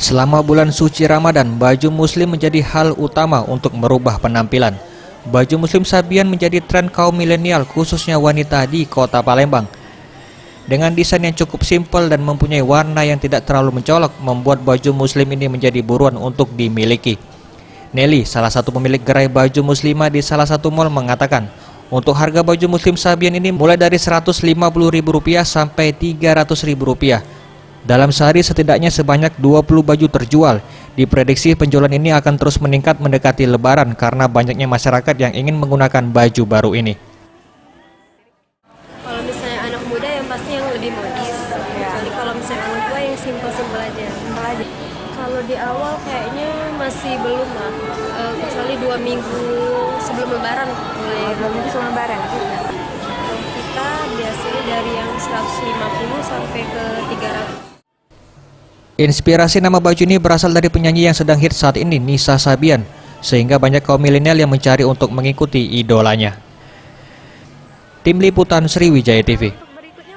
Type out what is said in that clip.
Selama bulan suci Ramadan, baju muslim menjadi hal utama untuk merubah penampilan. Baju muslim Sabian menjadi tren kaum milenial, khususnya wanita di kota Palembang. Dengan desain yang cukup simpel dan mempunyai warna yang tidak terlalu mencolok, membuat baju muslim ini menjadi buruan untuk dimiliki. Nelly, salah satu pemilik gerai baju muslimah di salah satu mal, mengatakan, untuk harga baju muslim Sabian ini mulai dari Rp150.000 sampai Rp300.000. Dalam sehari setidaknya sebanyak 20 baju terjual. Diprediksi penjualan ini akan terus meningkat mendekati Lebaran karena banyaknya masyarakat yang ingin menggunakan baju baru ini. Kalau misalnya anak muda yang pasti yang lebih modis. Kecuali kalau misalnya anak tua yang simpel-simpel aja. Kalau di awal kayaknya masih belum lah. Kecuali 2 minggu sebelum Lebaran. 2 minggu sebelum Lebaran. Kita biasanya dari yang 150 sampai ke 300. Inspirasi nama baju ini berasal dari penyanyi yang sedang hits saat ini, Nisa Sabian, sehingga banyak kaum milenial yang mencari untuk mengikuti idolanya. Tim Liputan Sriwijaya TV.